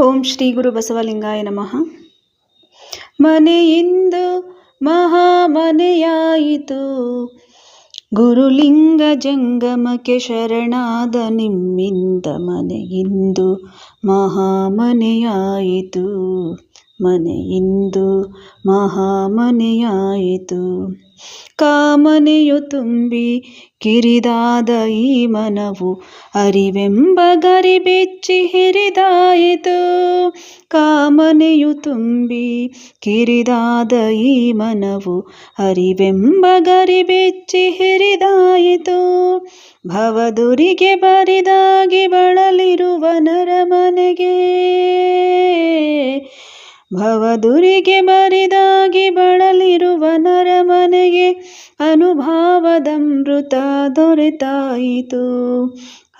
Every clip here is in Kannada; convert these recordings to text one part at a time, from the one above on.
ಓಂ ಶ್ರೀ ಗುರು ಬಸವಲಿಂಗಾಯ ನಮಃ. ಮನೆಯಿಂದು ಮಹಾಮನೆಯಾಯಿತು, ಗುರುಲಿಂಗ ಜಂಗಮಕ್ಕೆ ಶರಣಾದ ನಿಮ್ಮಿಂದ ಮನೆಯಿಂದು ಮಹಾಮನೆಯಾಯಿತು. ಮನೆಯಿಂದು ಮಹಾಮನೆಯಾಯಿತು. ಕಾಮನೆಯು ತುಂಬಿ ಕಿರಿದಾದ ಈ ಮನವು ಅರಿವೆಂಬ ಗರಿಬೆಚ್ಚಿ ಹಿರಿದಾಯಿತು. ಕಾಮನೆಯು ತುಂಬಿ ಕಿರಿದಾದ ಈ ಮನವು ಅರಿವೆಂಬ ಗರಿಬೆಚ್ಚಿ ಹಿರಿದಾಯಿತು. ಭವದುರಿಗೆ ಬರಿದಾಗಿ ಬಳಲಿರುವ ನರಮನೆಗೆ, ಭವದುರಿಗೆ ಬರಿದಾಗಿ ಬಳಲಿರುವ ನರಮನೆಗೆ ಅನುಭಾವದಮೃತ ದೊರೆತಾಯಿತು.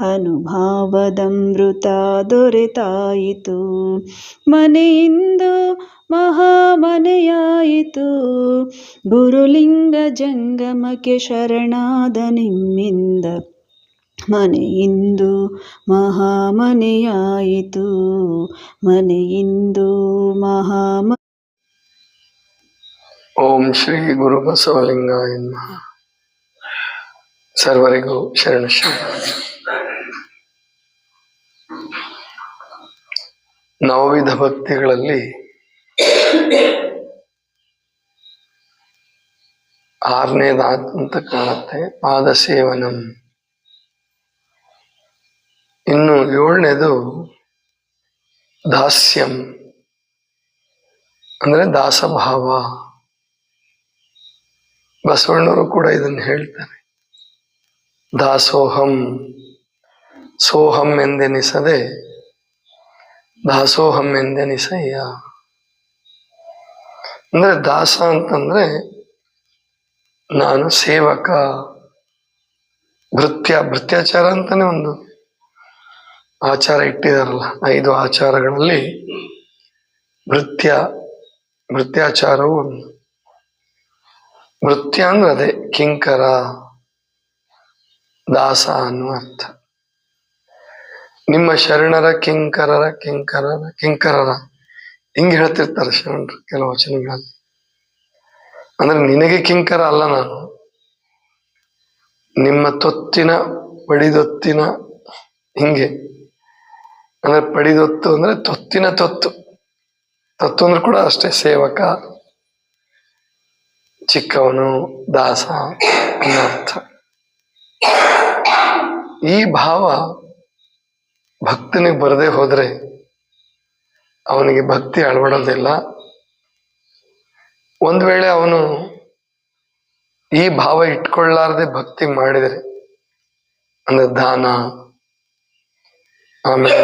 ಅನುಭಾವದಮೃತ ದೊರೆತಾಯಿತು. ಮನೆಯಿಂದು ಮಹಾಮನೆಯಾಯಿತು, ಗುರುಲಿಂಗ ಜಂಗಮಕ್ಕೆ ಶರಣಾದ ನಿಮ್ಮಿಂದ ಮನೆಯಿಂದು ಮಹಾಮನೆಯಾಯಿತು. ಮನೆಯಿಂದು ಓಂ ಶ್ರೀ ಗುರು ಬಸವಲಿಂಗಾಯ ನಮಃ. ಸರ್ವರಿಗೂ ಶರಣ ಶರಣ. ನವವಿಧ ಭಕ್ತಿಗಳಲ್ಲಿ ಆರನೇದಾಂತ ಕಾಣುತ್ತೆ ಪಾದ ಸೇವನಂ. ಇನ್ನು ಏಳನೇದು ದಾಸ್ಯಂ, ಅಂದ್ರೆ ದಾಸಭಾವ. ಬಸವಣ್ಣವರು ಕೂಡ ಇದನ್ನು ಹೇಳ್ತಾರೆ. ದಾಸೋಹಂ, ಸೋಹಂ ಎಂದೆನಿಸದೆ ದಾಸೋಹಂ ಎಂದೆನಿಸಯ್ಯ. ಅಂದ್ರೆ ದಾಸ ಅಂತಂದ್ರೆ ನಾನು ಸೇವಕ. ಭೃತ್ಯಾಚಾರ ಅಂತಾನೆ ಒಂದು ಆಚಾರ ಇಟ್ಟಿದಾರಲ್ಲ, 5 ಆಚಾರಗಳಲ್ಲಿ ಭೃತ್ಯಾಚಾರವು ಒಂದು. ಭೃತ್ಯ ಅಂದ್ರೆ ಅದೇ ಕಿಂಕರ, ದಾಸ ಅನ್ನುವ ಅರ್ಥ. ನಿಮ್ಮ ಶರಣರ ಕಿಂಕರರ ಹಿಂಗೆ ಹೇಳ್ತಿರ್ತಾರೆ ಶರಣರು ಕೆಲವು ವಚನಗಳಲ್ಲಿ. ಅಂದ್ರೆ ನಿನಗೆ ಕಿಂಕರ ಅಲ್ಲ ನಾನು, ನಿಮ್ಮ ತೊತ್ತಿನ ಪಡಿದೊತ್ತಿನ, ಹಿಂಗೆ ಅಂದ್ರೆ ಪಡಿದೊತ್ತು ಅಂದ್ರೆ ತೊತ್ತಿನ ತೊತ್ತು ಅಂದ್ರೆ ಕೂಡ ಅಷ್ಟೇ ಸೇವಕ, ಚಿಕ್ಕವನು, ದಾಸ ಅನ್ನೋ ಅರ್ಥ. ಈ ಭಾವ ಭಕ್ತನಿಗೆ ಬರದೆ ಹೋದ್ರೆ ಅವನಿಗೆ ಭಕ್ತಿ ಅಳವಡೋದಿಲ್ಲ. ಒಂದ್ ವೇಳೆ ಅವನು ಈ ಭಾವ ಇಟ್ಕೊಳ್ಳಾರ್ದೆ ಭಕ್ತಿ ಮಾಡಿದರೆ, ಅಂದ್ರೆ ದಾನ, ಆಮೇಲೆ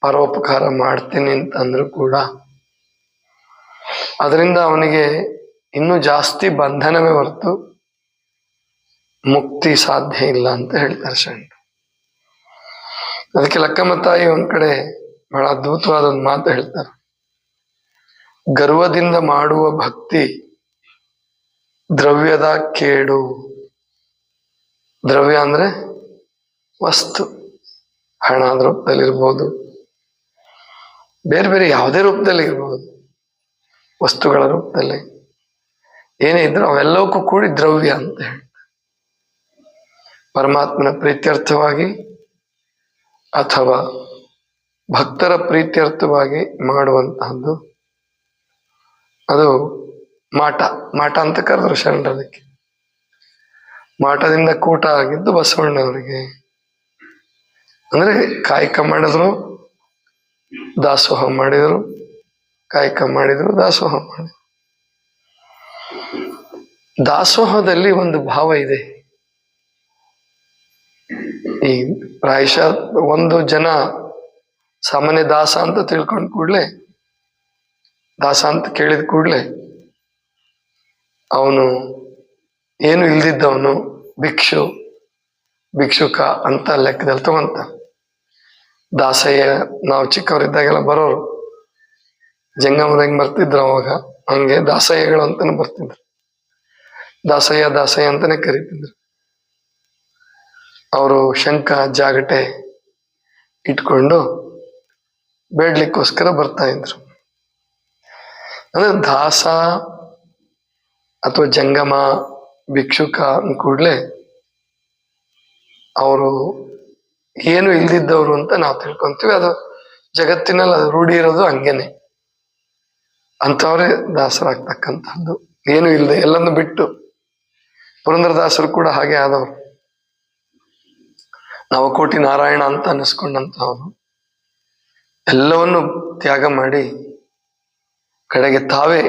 ಪರೋಪಕಾರ ಮಾಡ್ತೀನಿ ಅಂತಂದ್ರೂ ಕೂಡ ಅದರಿಂದ ಅವನಿಗೆ ಇನ್ನೂ ಜಾಸ್ತಿ ಬಂಧನವೇ ಹೊರತು ಮುಕ್ತಿ ಸಾಧ್ಯ ಇಲ್ಲ ಅಂತ ಹೇಳ್ತಾರೆ ಶರಣರು. ಅದಕ್ಕೆ ಲಕ್ಕಮ್ಮ ತಾಯಿ ಒಂದ್ ಕಡೆ ಬಹಳ ಅದ್ಭುತವಾದ ಒಂದು ಮಾತು ಹೇಳ್ತಾರೆ. ಗರ್ವದಿಂದ ಮಾಡುವ ಭಕ್ತಿ ದ್ರವ್ಯದ ಕೇಡು. ದ್ರವ್ಯ ಅಂದ್ರೆ ವಸ್ತು, ಹಣದ ರೂಪದಲ್ಲಿರ್ಬೋದು, ಬೇರೆ ಬೇರೆ ಯಾವುದೇ ರೂಪದಲ್ಲಿ ಇರ್ಬೋದು, ವಸ್ತುಗಳ ರೂಪದಲ್ಲಿ ಏನೇ ಇದ್ರು ಅವೆಲ್ಲವಕ್ಕೂ ಕೂಡಿ ದ್ರವ್ಯ ಅಂತ ಹೇಳ್ತಾರೆ. ಪರಮಾತ್ಮನ ಪ್ರೀತ್ಯರ್ಥವಾಗಿ ಅಥವಾ ಭಕ್ತರ ಪ್ರೀತ್ಯರ್ಥವಾಗಿ ಮಾಡುವಂತಹದ್ದು ಅದು ಮಾಟ ಅಂತ ಕರೆದ್ರು ಶರಣರು. ಅದಕ್ಕೆ ಮಾಟದಿಂದ ಕೂಟ ಆಗಿದ್ದು ಬಸವಣ್ಣವರಿಗೆ. ಅಂದ್ರೆ ಕಾಯಕ ಮಾಡಿದ್ರು, ದಾಸೋಹ ಮಾಡಿದ್ರು, ಕಾಯಕ ಮಾಡಿದ್ರು, ದಾಸೋಹ ಮಾಡಿದ್ರು. ದಾಸೋಹದಲ್ಲಿ ಒಂದು ಭಾವ ಇದೆ. ಈ ಪ್ರಾಯಶಃ ಒಂದು ಜನ ಸಾಮಾನ್ಯ ದಾಸ ಅಂತ ತಿಳ್ಕೊಂಡ್ ಕೂಡ್ಲೆ, ದಾಸ ಅಂತ ಕೇಳಿದ ಕೂಡ್ಲೆ ಅವನು ಏನು ಇಲ್ದಿದ್ದವನು, ಭಿಕ್ಷುಕ ಅಂತ ಲೆಕ್ಕದಲ್ಲಿ ತಗೊಂತ. ದಾಸಯ್ಯ ನಾವು ಚಿಕ್ಕವರಿದ್ದಾಗೆಲ್ಲ ಬರೋರು, ಜಂಗಮದ ಹೆಂಗ್ ಬರ್ತಿದ್ರು ಅವಾಗ ಹಂಗೆ ದಾಸಯ್ಯಗಳು ಅಂತಾನೆ ಬರ್ತಿದ್ರು. ದಾಸಯ್ಯ ಅಂತಾನೆ ಕರೀತಿದ್ರು. ಅವರು ಶಂಖ ಜಾಗಟೆ ಇಟ್ಕೊಂಡು ಬೇಡ್ಲಿಕ್ಕೋಸ್ಕರ ಬರ್ತಾ ಇದ್ರು. ಅಂದ್ರೆ ದಾಸ ಅಥವಾ ಜಂಗಮ ಭಿಕ್ಷುಕ ಅಂದ ಕೂಡ್ಲೆ ಅವರು ಏನು ಇಲ್ದಿದ್ದವರು ಅಂತ ನಾವು ತಿಳ್ಕೊಂತೀವಿ. ಅದು ಜಗತ್ತಿನಲ್ಲಿ ಅದು ರೂಢಿ ಇರೋದು ಹಂಗೇನೆ. ಅಂಥವ್ರೆ ದಾಸರಾಗ್ತಕ್ಕಂಥದ್ದು. ಏನು ಇಲ್ಲದೆ ಎಲ್ಲನ್ನು ಬಿಟ್ಟು. ಪುರಂದರದಾಸರು ಕೂಡ ಹಾಗೆ ಆದವರು. ನವಕೋಟಿ ನಾರಾಯಣ ಅಂತ ಅನ್ನಿಸ್ಕೊಂಡಂತವರು ಎಲ್ಲವನ್ನು ತ್ಯಾಗ ಮಾಡಿ ಕಡೆಗೆ ತಾವೇ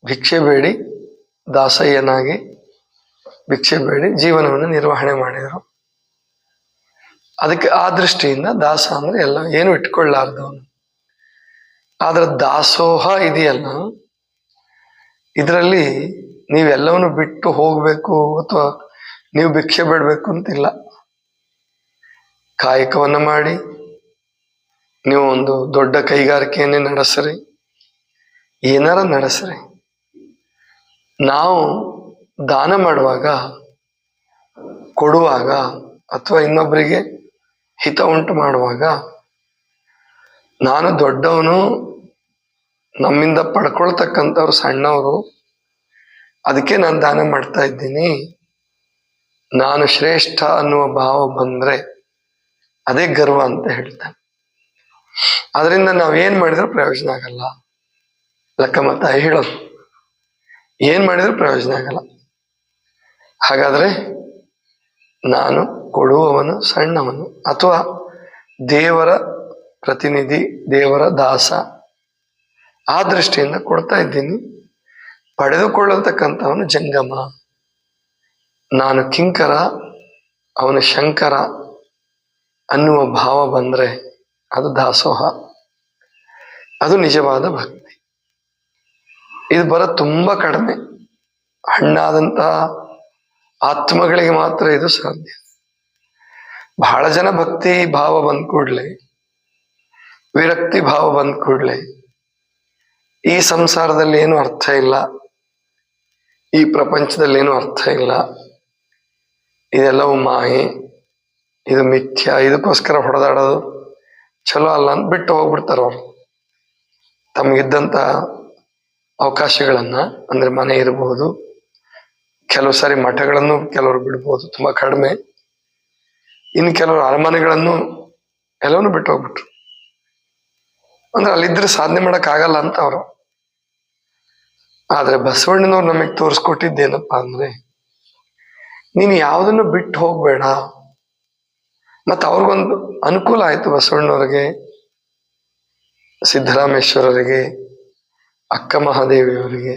ಭಿಕ್ಷೆ ಬೇಡಿ ದಾಸಯ್ಯನಾಗಿ ಭಿಕ್ಷೆ ಬೇಡಿ ಜೀವನವನ್ನು ನಿರ್ವಹಣೆ ಮಾಡಿದರು. ಅದಕ್ಕೆ ಆ ದೃಷ್ಟಿಯಿಂದ ದಾಸ ಅಂದ್ರೆ ಎಲ್ಲ ಏನು ಇಟ್ಕೊಳ್ಳಾರ್ದವನು. ಆದ್ರೆ ದಾಸೋಹ ಇದೆಯಲ್ಲ, ಇದರಲ್ಲಿ ನೀವೆಲ್ಲವನ್ನು ಬಿಟ್ಟು ಹೋಗ್ಬೇಕು ಅಥವಾ ನೀವು ಭಿಕ್ಷೆ ಬೇಡಬೇಕು ಅಂತಿಲ್ಲ. ಕಾಯಕವನ್ನ ಮಾಡಿ ನೀವು ಒಂದು ದೊಡ್ಡ ಕೈಗಾರಿಕೆಯನ್ನೇ ನಡೆಸ್ರಿ, ಏನಾರ ನಡೆಸ್ರಿ. ನಾವು ದಾನ ಮಾಡುವಾಗ, ಕೊಡುವಾಗ ಅಥವಾ ಇನ್ನೊಬ್ಬರಿಗೆ ಹಿತ ಉಂಟು ಮಾಡುವಾಗ ನಾನು ದೊಡ್ಡವನು, ನಮ್ಮಿಂದ ಪಡ್ಕೊಳ್ತಕ್ಕಂಥವ್ರು ಸಣ್ಣವರು, ಅದಕ್ಕೆ ನಾನು ದಾನ ಮಾಡ್ತಾ ಇದ್ದೀನಿ, ನಾನು ಶ್ರೇಷ್ಠ ಅನ್ನುವ ಭಾವ ಬಂದ್ರೆ ಅದೇ ಗರ್ವ ಅಂತ ಹೇಳ್ತಾನೆ. ಅದರಿಂದ ನಾವೇನ್ ಮಾಡಿದ್ರೂ ಪ್ರಯೋಜನ ಆಗಲ್ಲ. ಲೆಕ್ಕಮತ್ತ ಹೇಳೋದು ಏನ್ ಮಾಡಿದ್ರೂ ಪ್ರಯೋಜನ ಆಗಲ್ಲ. ಹಾಗಾದ್ರೆ ನಾನು ಕೊಡುವವನು ಸಣ್ಣವನು ಅಥವಾ ದೇವರ ಪ್ರತಿನಿಧಿ, ದೇವರ ದಾಸ, ಆ ದೃಷ್ಟಿಯಿಂದ ಕೊಡ್ತಾ ಇದ್ದೀನಿ. ಪಡೆದುಕೊಳ್ಳತಕ್ಕಂಥವನು ಜಂಗಮ. ನಾನು ಕಿಂಕರ, ಅವನು ಶಂಕರ ಅನ್ನುವ ಭಾವ ಬಂದ್ರೆ ಅದು ದಾಸೋಹ, ಅದು ನಿಜವಾದ ಭಕ್ತಿ. ಇದು ಬರೋದು ತುಂಬಾ ಕಡಿಮೆ. ಹಣ್ಣಾದಂತಹ ಆತ್ಮಗಳಿಗೆ ಮಾತ್ರ ಇದು ಸಾಧ್ಯ. ಬಹಳ ಜನ ಭಕ್ತಿ ಭಾವ ಬಂದ ಕೂಡ್ಲೆ, ವಿರಕ್ತಿ ಭಾವ ಬಂದ ಕೂಡ್ಲೆ ಈ ಸಂಸಾರದಲ್ಲಿ ಏನು ಅರ್ಥ ಇಲ್ಲ, ಈ ಪ್ರಪಂಚದಲ್ಲಿ ಏನು ಅರ್ಥ ಇಲ್ಲ, ಇದೆಲ್ಲವೂ ಮಾಯೆ, ಇದು ಮಿಥ್ಯ, ಇದಕ್ಕೋಸ್ಕರ ಹೊಡೆದಾಡೋದು ಚಲೋ ಅಲ್ಲ ಅಂತ ಬಿಟ್ಟು ಹೋಗ್ಬಿಡ್ತಾರ ಅವರು. ತಮಗಿದ್ದಂತ ಅವಕಾಶಗಳನ್ನ, ಅಂದ್ರೆ ಮನೆ ಇರಬಹುದು, ಕೆಲವು ಸಾರಿ ಮಠಗಳನ್ನು ಕೆಲವರು ಬಿಡ್ಬೋದು, ತುಂಬಾ ಕಡಿಮೆ. ಇನ್ನು ಕೆಲವರು ಅರಮನೆಗಳನ್ನು ಎಲ್ಲವನ್ನೂ ಬಿಟ್ಟು ಹೋಗ್ಬಿಟ್ರು. ಅಂದ್ರೆ ಅಲ್ಲಿದ್ರೆ ಸಾಧನೆ ಮಾಡಕ್ ಆಗಲ್ಲ ಅಂತ ಅವರು. ಆದ್ರೆ ಬಸವಣ್ಣನವ್ರು ನಮಗೆ ತೋರಿಸ್ಕೊಟ್ಟಿದ್ದೇನಪ್ಪಾ ಅಂದ್ರೆ, ನೀನು ಯಾವುದನ್ನು ಬಿಟ್ಟು ಹೋಗ್ಬೇಡ. ಮತ್ತೆ ಅವ್ರಿಗೊಂದು ಅನುಕೂಲ ಆಯ್ತು. ಬಸವಣ್ಣವ್ರಿಗೆ, ಸಿದ್ದರಾಮೇಶ್ವರರಿಗೆ, ಅಕ್ಕ ಮಹಾದೇವಿಯವರಿಗೆ,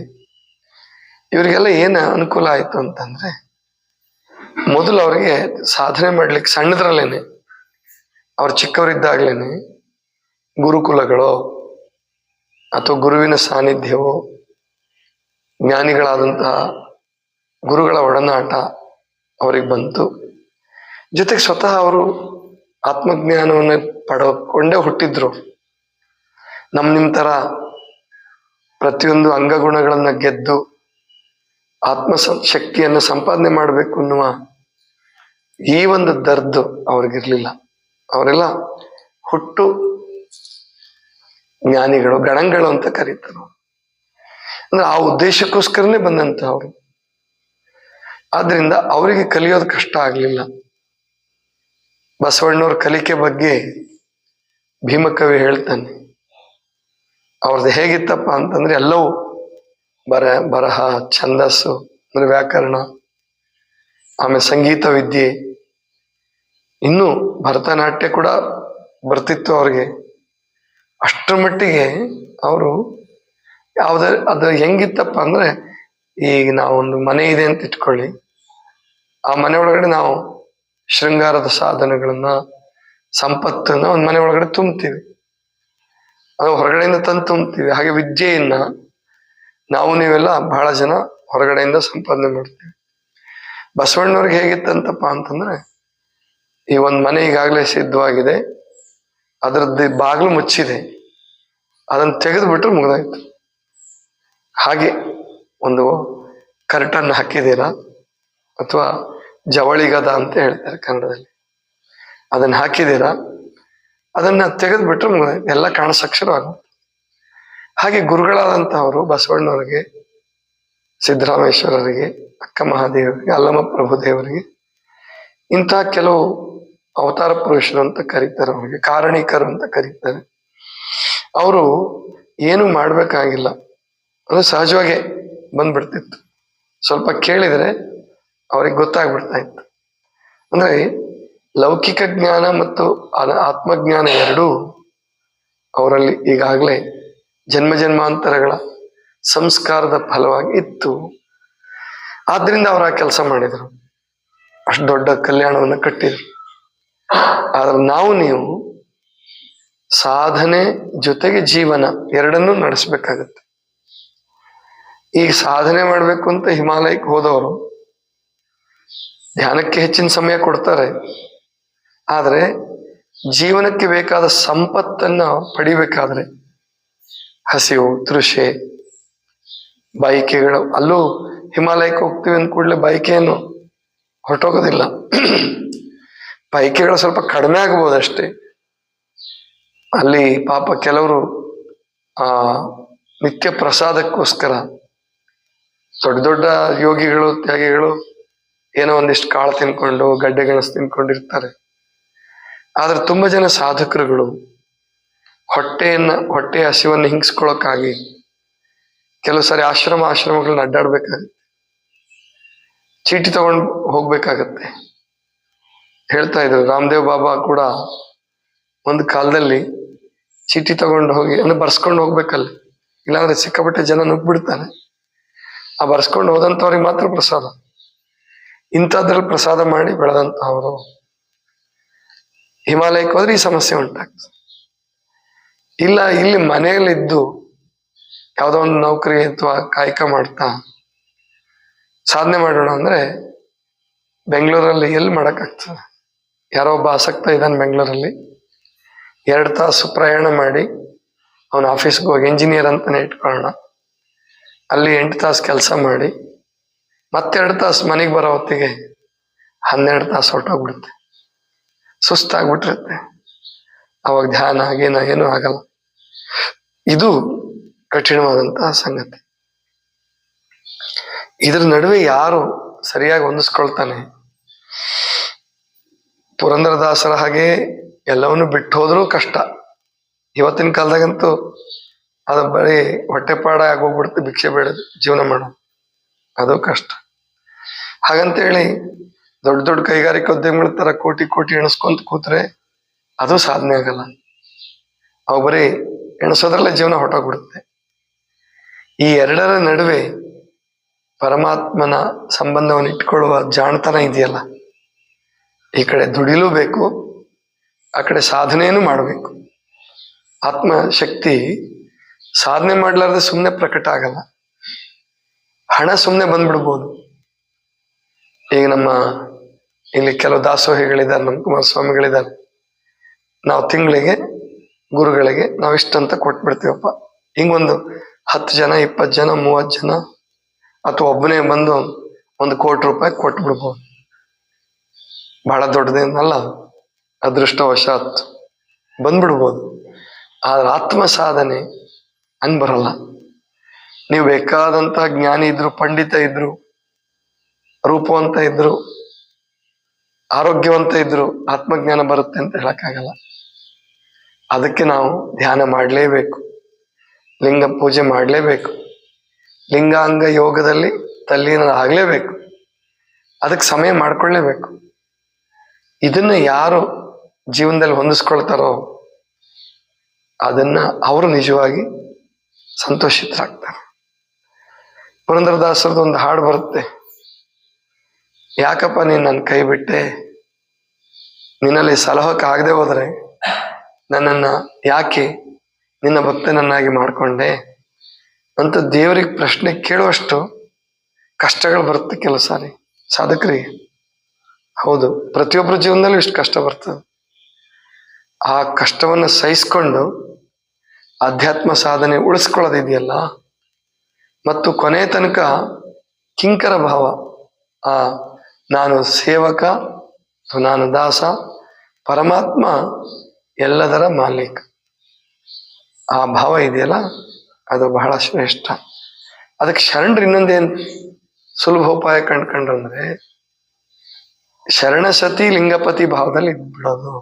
ಇವರಿಗೆಲ್ಲ ಏನು ಅನುಕೂಲ ಆಯ್ತು ಅಂತಂದ್ರೆ, ಮೊದಲು ಅವ್ರಿಗೆ ಸಾಧನೆ ಮಾಡ್ಲಿಕ್ಕೆ ಸಣ್ಣದ್ರಲ್ಲೇನೆ, ಅವ್ರು ಚಿಕ್ಕವರಿದ್ದಾಗ್ಲೇನೆ ಗುರುಕುಲಗಳೋ ಅಥವಾ ಗುರುವಿನ ಸಾನ್ನಿಧ್ಯವೋ, ಜ್ಞಾನಿಗಳಾದಂತಹ ಗುರುಗಳ ಒಡನಾಟ ಅವ್ರಿಗೆ ಬಂತು. ಜೊತೆಗೆ ಸ್ವತಃ ಅವರು ಆತ್ಮಜ್ಞಾನವನ್ನು ಪಡ್ಕೊಂಡೇ ಹುಟ್ಟಿದ್ರು. ನಿಮ್ ತರ ಪ್ರತಿಯೊಂದು ಅಂಗಗುಣಗಳನ್ನ ಗೆದ್ದು ಆತ್ಮ ಶಕ್ತಿಯನ್ನು ಸಂಪಾದನೆ ಮಾಡಬೇಕು ಅನ್ನುವ ಈ ಒಂದು ದರ್ದು ಅವ್ರಿಗಿರ್ಲಿಲ್ಲ. ಅವರೆಲ್ಲ ಹುಟ್ಟು ಜ್ಞಾನಿಗಳು, ಗಣಗಳು ಅಂತ ಕರೀತಾರೆ. ಅಂದ್ರೆ ಆ ಉದ್ದೇಶಕ್ಕೋಸ್ಕರನೇ ಬಂದಂತ ಅವರು. ಆದ್ರಿಂದ ಅವರಿಗೆ ಕಲಿಯೋದು ಕಷ್ಟ ಆಗ್ಲಿಲ್ಲ. ಬಸವಣ್ಣವ್ರ ಕಲಿಕೆ ಬಗ್ಗೆ ಭೀಮಕವಿ ಹೇಳ್ತಾನೆ. ಅವ್ರದ್ದು ಹೇಗಿತ್ತಪ್ಪ ಅಂತಂದ್ರೆ ಎಲ್ಲವೂ ಬರಹ, ಛಂದಸ್ಸು ಅಂದ್ರೆ ವ್ಯಾಕರಣ, ಆಮೇಲೆ ಸಂಗೀತ ವಿದ್ಯೆ, ಇನ್ನು ಭರತನಾಟ್ಯ ಕೂಡ ಬರ್ತಿತ್ತು ಅವ್ರಿಗೆ. ಅಷ್ಟರ ಮಟ್ಟಿಗೆ ಅವರು ಅದು ಹೆಂಗಿತ್ತಪ್ಪ ಅಂದ್ರೆ, ಈಗ ನಾವೊಂದು ಮನೆ ಇದೆ ಅಂತ ಇಟ್ಕೊಳ್ಳಿ, ಆ ಮನೆ ಒಳಗಡೆ ನಾವು ಶೃಂಗಾರದ ಸಾಧನಗಳನ್ನ, ಸಂಪತ್ತನ್ನ ಒಂದು ಮನೆ ಒಳಗಡೆ ತುಂಬ್ತೀವಿ, ಅದು ಹೊರಗಡೆಯಿಂದ ತಂದು ತುಂಬ್ತೀವಿ. ಹಾಗೆ ವಿದ್ಯೆಯನ್ನ ನೀವೆಲ್ಲ ಬಹಳ ಜನ ಹೊರಗಡೆಯಿಂದ ಸಂಪಾದನೆ ಮಾಡ್ತೀವಿ. ಬಸವಣ್ಣವ್ರಿಗೆ ಹೇಗಿತ್ತಂತಪ್ಪ ಅಂತಂದ್ರೆ, ಈ ಒಂದ್ ಮನೆ ಈಗಾಗಲೇ ಸಿದ್ಧವಾಗಿದೆ, ಅದರದ್ದು ಬಾಗಿಲು ಮುಚ್ಚಿದೆ, ಅದನ್ನ ತೆಗೆದು ಬಿಟ್ರೆ ಮುಗಿದಾಯ್ತು. ಹಾಗೆ ಒಂದು ಕರ್ಟನ್ ಹಾಕಿದ್ದೀರಾ, ಅಥವಾ ಜವಳಿಗದ ಅಂತ ಹೇಳ್ತಾರೆ ಕನ್ನಡದಲ್ಲಿ, ಅದನ್ನ ಹಾಕಿದ್ದೀರಾ, ಅದನ್ನ ತೆಗೆದ್ಬಿಟ್ರೆ ಎಲ್ಲ ಕಾಣಿಸಕ್ ಶುರುವಾಗುತ್ತೆ. ಹಾಗೆ ಗುರುಗಳಾದಂತಹವರು ಬಸವಣ್ಣವರಿಗೆ, ಸಿದ್ದರಾಮೇಶ್ವರರಿಗೆ, ಅಕ್ಕ ಮಹಾದೇವರಿಗೆ, ಅಲ್ಲಮ ಪ್ರಭುದೇವರಿಗೆ, ಇಂತಹ ಕೆಲವು ಅವತಾರ ಪುರುಷರು ಅಂತ ಕರೀತಾರೆ, ಅವ್ರಿಗೆ ಕಾರಣಿಕರು ಅಂತ ಕರೀತಾರೆ. ಅವರು ಏನು ಮಾಡ್ಬೇಕಾಗಿಲ್ಲ, ಅದು ಸಹಜವಾಗೇ ಬಂದ್ಬಿಡ್ತಿತ್ತು. ಸ್ವಲ್ಪ ಕೇಳಿದ್ರೆ ಅವ್ರಿಗೆ ಗೊತ್ತಾಗ್ಬಿಡ್ತಾ ಇತ್ತು. ಅಂದ್ರೆ ಲೌಕಿಕ ಜ್ಞಾನ ಮತ್ತು ಆತ್ಮಜ್ಞಾನ ಎರಡೂ ಅವರಲ್ಲಿ ಈಗಾಗಲೇ ಜನ್ಮ ಜನ್ಮಾಂತರಗಳ ಸಂಸ್ಕಾರದ ಫಲವಾಗಿ ಇತ್ತು. ಆದ್ರಿಂದ ಅವ್ರು ಆ ಕೆಲಸ ಮಾಡಿದ್ರು, ಅಷ್ಟು ದೊಡ್ಡ ಕಲ್ಯಾಣವನ್ನು ಕಟ್ಟಿದ್ರು. ಆದ್ರೆ ನೀವು ಸಾಧನೆ ಜೊತೆಗೆ ಜೀವನ ಎರಡನ್ನೂ ನಡೆಸ್ಬೇಕಾಗತ್ತೆ. ಈಗ ಸಾಧನೆ ಮಾಡ್ಬೇಕು ಅಂತ ಹಿಮಾಲಯಕ್ಕೆ ಹೋದವರು ಧ್ಯಾನಕ್ಕೆ ಹೆಚ್ಚಿನ ಸಮಯ ಕೊಡ್ತಾರೆ, ಆದ್ರೆ ಜೀವನಕ್ಕೆ ಬೇಕಾದ ಸಂಪತ್ತನ್ನ ಪಡಿಬೇಕಾದ್ರೆ ಹಸಿವು, ತೃಷೆ, ಬಯಕೆಗಳು, ಅಲ್ಲೂ ಹಿಮಾಲಯಕ್ಕೆ ಹೋಗ್ತೀವಿ ಅಂದ ಕೂಡಲೇ ಬಯಕೆಯನ್ನು ಹೊರಟೋಗೋದಿಲ್ಲ. ಬಯಕೆಗಳು ಸ್ವಲ್ಪ ಕಡಿಮೆ ಆಗ್ಬೋದಷ್ಟೇ. ಅಲ್ಲಿ ಪಾಪ ಕೆಲವರು ಆ ನಿತ್ಯ ಪ್ರಸಾದಕ್ಕೋಸ್ಕರ ದೊಡ್ಡ ದೊಡ್ಡ ಯೋಗಿಗಳು, ತ್ಯಾಗಿಗಳು ಏನೋ ಒಂದಿಷ್ಟು ಕಾಳು ತಿನ್ಕೊಂಡು, ಗಡ್ಡೆ ಗೆಣಸು ತಿನ್ಕೊಂಡಿರ್ತಾರೆ. ಆದ್ರೆ ತುಂಬಾ ಜನ ಸಾಧಕರುಗಳು ಹೊಟ್ಟೆ ಹಸಿವನ್ನು ಹಿಂಗಿಸ್ಕೊಳಕ್ಕಾಗಿ ಕೆಲವು ಸಾರಿ ಆಶ್ರಮಗಳನ್ನ ಅಡ್ಡಾಡ್ಬೇಕಾಗತ್ತೆ, ಚೀಟಿ ತಗೊಂಡು ಹೋಗ್ಬೇಕಾಗತ್ತೆ. ಹೇಳ್ತಾ ಇದ್ರು ರಾಮದೇವ್ ಬಾಬಾ ಕೂಡ ಒಂದು ಕಾಲದಲ್ಲಿ ಚೀಟಿ ತಗೊಂಡು ಹೋಗಿ ಅಂದ್ರೆ ಬರ್ಸ್ಕೊಂಡು ಹೋಗ್ಬೇಕಲ್ಲಿ, ಇಲ್ಲಾಂದ್ರೆ ಸಿಕ್ಕಾಪಟ್ಟೆ ಜನ ನುಗ್ಬಿಡ್ತಾನೆ. ಆ ಬರ್ಸ್ಕೊಂಡು ಹೋದಂಥವ್ರಿಗೆ ಮಾತ್ರ ಪ್ರಸಾದ. ಇಂಥದ್ರಲ್ಲಿ ಪ್ರಸಾದ ಮಾಡಿ ಬೆಳೆದಂತಹವರು ಹಿಮಾಲಯಕ್ಕೆ ಹೋದ್ರೆ ಈ ಸಮಸ್ಯೆ ಉಂಟಾಗ್ತದೆ. ಇಲ್ಲ ಇಲ್ಲಿ ಮನೆಯಲ್ಲಿದ್ದು ಯಾವುದೋ ಒಂದು ನೌಕರಿ ಅಥವಾ ಕಾಯಕ ಮಾಡ್ತಾ ಸಾಧನೆ ಮಾಡೋಣ ಅಂದ್ರೆ ಬೆಂಗಳೂರಲ್ಲಿ ಎಲ್ಲಿ ಮಾಡೋಕ್ಕಾಗ್ತದೆ? ಯಾರೋ ಒಬ್ಬ ಆಸಕ್ತ ಇದ್ದಾನೆ ಬೆಂಗಳೂರಲ್ಲಿ, 2 ತಾಸು ಪ್ರಯಾಣ ಮಾಡಿ ಅವನ ಆಫೀಸ್ಗೆ ಹೋಗಿ, ಇಂಜಿನಿಯರ್ ಅಂತಾನೆ ಇಟ್ಕೊಳ್ಳೋಣ, ಅಲ್ಲಿ 8 ತಾಸು ಕೆಲಸ ಮಾಡಿ ಮತ್ತೆ 2 ತಾಸು ಮನೆಗೆ ಬರೋ ಹೊತ್ತಿಗೆ 12 ತಾಸು ಹೊರಟೋಗ್ಬಿಡುತ್ತೆ, ಸುಸ್ತಾಗ್ಬಿಟ್ಟಿರುತ್ತೆ. ಅವಾಗ ಧ್ಯಾನ ಏನೂ ಆಗಲ್ಲ. ಇದು ಕಠಿಣವಾದಂತಹ ಸಂಗತಿ. ಇದ್ರ ನಡುವೆ ಯಾರು ಸರಿಯಾಗಿ ಹೊಂದಿಸ್ಕೊಳ್ತಾನೆ? ಪುರಂದರದಾಸರ ಹಾಗೆ ಎಲ್ಲವನ್ನು ಬಿಟ್ಟು ಹೋದ್ರೂ ಕಷ್ಟ. ಇವತ್ತಿನ ಕಾಲದಾಗಂತೂ ಅದು ಬರೀ ಹೊಟ್ಟೆಪಾಡ ಆಗೋಗ್ಬಿಡುತ್ತೆ, ಭಿಕ್ಷೆ ಬೇಡ ಜೀವನ ಮಾಡೋದು, ಅದು ಕಷ್ಟ. ಹಾಗಂತೇಳಿ ದೊಡ್ಡ ದೊಡ್ಡ ಕೈಗಾರಿಕೋದ್ಯಮಗಳ ತರ ಕೋಟಿ ಎಣಿಸ್ಕೊಂತ ಕೂತ್ರೆ ಅದು ಸಾಧನೆ ಆಗಲ್ಲ. ಅವು ಬರೀ ಎಣಿಸೋದ್ರಲ್ಲೇ ಜೀವನ ಹೊರಟೋಗ್ಬಿಡುತ್ತೆ. ಈ ಎರಡರ ನಡುವೆ ಪರಮಾತ್ಮನ ಸಂಬಂಧವನ್ನು ಇಟ್ಕೊಳ್ಳುವ ಜಾಣತನ ಇದೆಯಲ್ಲ, ಈ ಕಡೆ ದುಡಿಲೂ ಬೇಕು, ಆ ಕಡೆ ಸಾಧನೆಯನ್ನು ಮಾಡಬೇಕು. ಆತ್ಮಶಕ್ತಿ ಸಾಧನೆ ಮಾಡ್ಲಾರ್ದೆ ಸುಮ್ಮನೆ ಪ್ರಕಟ ಆಗಲ್ಲ. ಹಣ ಸುಮ್ಮನೆ ಬಂದ್ಬಿಡ್ಬೋದು. ಈಗ ಇಲ್ಲಿ ಕೆಲವು ದಾಸೋಹಿಗಳಿದ್ದಾರೆ, ನಮ್ಮ ಕುಮಾರಸ್ವಾಮಿಗಳಿದ್ದಾರೆ, ನಾವು ತಿಂಗಳಿಗೆ ಗುರುಗಳಿಗೆ ನಾವು ಇಷ್ಟಂತ ಕೊಟ್ಬಿಡ್ತೀವಪ್ಪ. ಹಿಂಗೊಂದು 10 ಜನ, 20 ಜನ, 30 ಜನ ಅಥವಾ ಒಬ್ಬನೇ ಬಂದು 1 ಕೋಟಿ ರೂಪಾಯಿ ಕೊಟ್ಬಿಡ್ಬೋದು. ಬಹಳ ದೊಡ್ಡದೇನಲ್ಲ, ಅದೃಷ್ಟವಶಾತ್ ಬಂದ್ಬಿಡ್ಬೋದು. ಆದ್ರೆ ಆತ್ಮ ಸಾಧನೆ ಹಂಗ್ ಬರಲ್ಲ. ನೀವು ಬೇಕಾದಂತಹ ಜ್ಞಾನಿ ಇದ್ರು, ಪಂಡಿತ ಇದ್ರು, ರೂಪವಂತ ಇದ್ರು, ಆರೋಗ್ಯವಂತ ಇದ್ರು, ಆತ್ಮಜ್ಞಾನ ಬರುತ್ತೆ ಅಂತ ಹೇಳಕ್ಕಾಗಲ್ಲ. ಅದಕ್ಕೆ ನಾವು ಧ್ಯಾನ ಮಾಡಲೇಬೇಕು, ಲಿಂಗ ಪೂಜೆ ಮಾಡಲೇಬೇಕು, ಲಿಂಗಾಂಗ ಯೋಗದಲ್ಲಿ ತಲ್ಲೀನರಾಗಲೇಬೇಕು, ಅದಕ್ಕೆ ಸಮಯ ಮಾಡ್ಕೊಳ್ಳೇಬೇಕು. ಇದನ್ನ ಯಾರು ಜೀವನದಲ್ಲಿ ಹೊಂದಿಸ್ಕೊಳ್ತಾರೋ ಅದನ್ನ ಅವರು ನಿಜವಾಗಿ ಸಂತೋಷಿತರಾಗ್ತಾರೆ. ಪುರಂದರದಾಸರದ್ದು ಒಂದು ಹಾಡು ಬರುತ್ತೆ, ಯಾಕಪ್ಪ ನೀನ್ ನನ್ನ ಕೈ ಬಿಟ್ಟೆ, ನಿನ್ನಲ್ಲಿ ಸಲಹಕ್ಕಾಗದೆ ಹೋದ್ರೆ ನನ್ನನ್ನ ಯಾಕೆ ನಿನ್ನ ಭಕ್ತನನ್ನಾಗಿ ಮಾಡ್ಕೊಂಡೆ ಅಂತ ದೇವರಿಗೆ ಪ್ರಶ್ನೆ ಕೇಳುವಷ್ಟು ಕಷ್ಟಗಳು ಬರುತ್ತೆ ಕೆಲವು ಸಾರಿ ಸಾಧಕರಿಗೆ. ಹೌದು, ಪ್ರತಿಯೊಬ್ಬರ ಜೀವನದಲ್ಲೂ ಇಷ್ಟು ಕಷ್ಟ ಬರ್ತದೆ. ಆ ಕಷ್ಟವನ್ನು ಸಹಿಸ್ಕೊಂಡು ಅಧ್ಯಾತ್ಮ ಸಾಧನೆ ಉಳಿಸ್ಕೊಳ್ಳೋದಿದೆಯಲ್ಲ, ಮತ್ತು ಕೊನೆ ತನಕ ಕಿಂಕರ ಭಾವ, ನಾನು ಸೇವಕ, ನಾನು ದಾಸ, ಪರಮಾತ್ಮ ಎಲ್ಲದರ ಮಾಲೀಕ. ಆ ಭಾವ ಇದೆಯಲ್ಲ ಅದು ಬಹಳ ಶ್ರೇಷ್ಠ. ಅದಕ್ಕೆ ಶರಣರು ಇನ್ನೊಂದೇನು ಸುಲಭೋಪಾಯ ಕಂಡ್ಕೊಂಡ್ರಂದ್ರೆ ಶರಣಸತಿ ಲಿಂಗಪತಿ ಭಾವದಲ್ಲಿ ಇದ್ಬಿಡೋದು,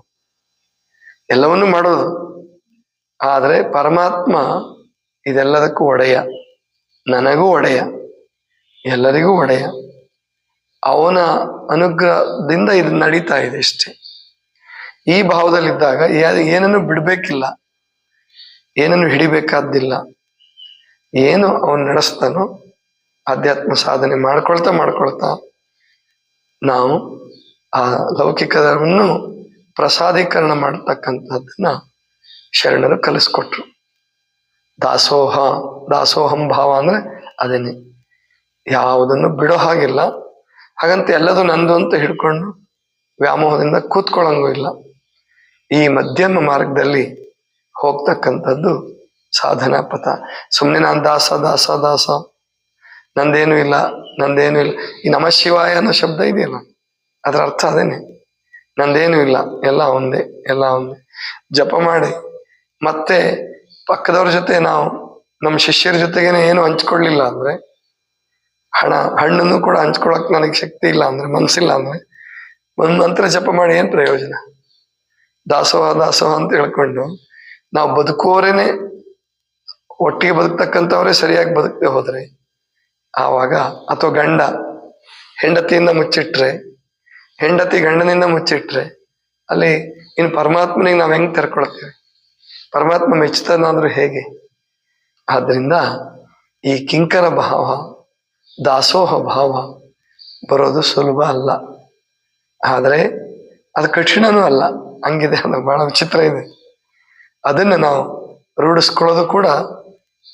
ಎಲ್ಲವನ್ನೂ ಮಾಡೋದು. ಆದರೆ ಪರಮಾತ್ಮ ಇದೆಲ್ಲದಕ್ಕೂ ಒಡೆಯ, ನನಗೂ ಒಡೆಯ, ಎಲ್ಲರಿಗೂ ಒಡೆಯ. ಅವನ ಅನುಗ್ರಹದಿಂದ ಇದು ನಡೀತಾ ಇದೆ ಅಷ್ಟೇ. ಈ ಭಾವದಲ್ಲಿದ್ದಾಗ ಏನನ್ನು ಬಿಡ್ಬೇಕಿಲ್ಲ, ಏನನ್ನು ಹಿಡಿಬೇಕಾದ್ದಿಲ್ಲ. ಏನು ಅವನು ನಡೆಸ್ತಾನೋ ಆಧ್ಯಾತ್ಮ ಸಾಧನೆ ಮಾಡ್ಕೊಳ್ತಾ ನಾವು ಆ ಲೌಕಿಕವನ್ನು ಪ್ರಸಾದೀಕರಣ ಮಾಡತಕ್ಕಂಥದ್ದನ್ನ ಶರಣರು ಕಲಿಸ್ಕೊಟ್ರು. ದಾಸೋಹಂ ಭಾವ ಅಂದ್ರೆ ಅದೇನೆ, ಯಾವುದನ್ನು ಬಿಡೋ ಹಾಗಿಲ್ಲ. ಹಾಗಂತ ಎಲ್ಲದೂ ನಂದು ಅಂತ ಹಿಡ್ಕೊಂಡು ವ್ಯಾಮೋಹದಿಂದ ಕೂತ್ಕೊಳ್ಳಂಗೂ ಇಲ್ಲ. ಈ ಮಧ್ಯಮ ಮಾರ್ಗದಲ್ಲಿ ಹೋಗ್ತಕ್ಕಂಥದ್ದು ಸಾಧನಾ ಪಥ. ಸುಮ್ಮನೆ ನಾನು ದಾಸ ನಂದೇನು ಇಲ್ಲ. ಈ ನಮ ಶಿವಾಯ ಅನ್ನೋ ಶಬ್ದ ಇದೆಯಲ್ಲ, ಅದರ ಅರ್ಥ ಅದೇನೆ, ನಂದೇನು ಇಲ್ಲ, ಎಲ್ಲ ಒಂದೇ. ಜಪ ಮಾಡಿ ಮತ್ತೆ ಪಕ್ಕದವ್ರ ಜೊತೆ ನಾವು ನಮ್ಮ ಶಿಷ್ಯರ ಜೊತೆಗೇನೆ ಏನು ಹಂಚ್ಕೊಳ್ಳಿಲ್ಲ ಅಂದ್ರೆ, ಹಣ್ಣನ್ನು ಕೂಡ ಹಂಚ್ಕೊಳಕ್ ನನಗೆ ಶಕ್ತಿ ಇಲ್ಲ ಅಂದ್ರೆ, ಮನ್ಸಿಲ್ಲ ಅಂದ್ರೆ, ಒಂದು ಮಂತ್ರ ಜಪ ಮಾಡಿ ಏನ್ ಪ್ರಯೋಜನ? ದಾಸೋಹ ಅಂತ ಹೇಳ್ಕೊಂಡು ನಾವು ಬದುಕುವವರೇನೆ, ಒಟ್ಟಿಗೆ ಬದುಕ್ತಕ್ಕಂಥವ್ರೆ ಸರಿಯಾಗಿ ಬದುಕದೆ ಹೋದ್ರೆ ಆವಾಗ, ಅಥವಾ ಗಂಡ ಹೆಂಡತಿಯಿಂದ ಮುಚ್ಚಿಟ್ರೆ, ಹೆಂಡತಿ ಗಂಡನಿಂದ ಮುಚ್ಚಿಟ್ರೆ, ಅಲ್ಲಿ ಇನ್ನು ಪರಮಾತ್ಮನಿಗೆ ನಾವು ಹೆಂಗ್ ತೆರ್ಕೊಳ್ತೀವಿ? ಪರಮಾತ್ಮ ಮೆಚ್ಚುತ್ತಾನಾದ್ರೂ ಹೇಗೆ? ಆದ್ರಿಂದ ಈ ಕಿಂಕರ ಭಾವ, ದಾಸೋಹ ಭಾವ ಬರೋದು ಸುಲಭ ಅಲ್ಲ. ಆದರೆ ಅದು ಕಠಿಣನೂ ಅಲ್ಲ, ಹಂಗಿದೆ. ಅದು ಬಹಳ ವಿಚಿತ್ರ ಇದೆ. ಅದನ್ನು ನಾವು ರೂಢಿಸ್ಕೊಳ್ಳೋದು ಕೂಡ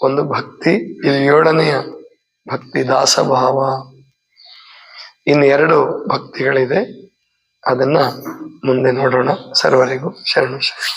ಒಂದು ಭಕ್ತಿ. ಇದು 7ನೆಯ ಭಕ್ತಿ, ದಾಸಭಾವ. ಇನ್ನು 2 ಭಕ್ತಿಗಳಿದೆ, ಅದನ್ನ ಮುಂದೆ ನೋಡೋಣ. ಸರ್ವರಿಗೂ ಶರಣು ಶರಣ.